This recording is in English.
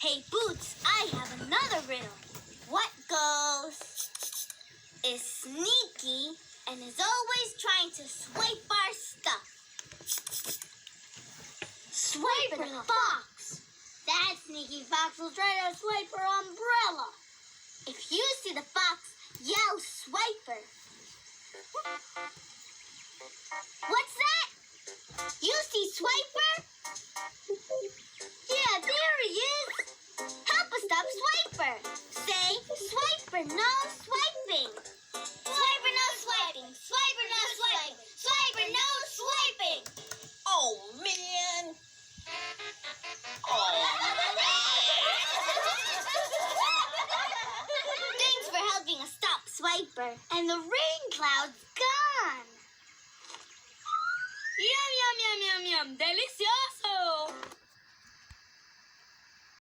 Hey, Boots, I have another riddle. What goes is sneaky and is always trying to swipe our stuff? Swiper the fox. That sneaky fox will try to swipe her umbrella. If you see the fox, yell Swiper. What's that? You see Swiper? Yeah, there he is. Help us stop Swiper. Say, Swiper, no swiping. Swiper, no swiping. Swiper, no swiping. Swiper, no swiping. Oh, man. Thanks for helping us stop Swiper. And the rain cloud's gone. Yum, yum, yum, yum, yum. Delicioso!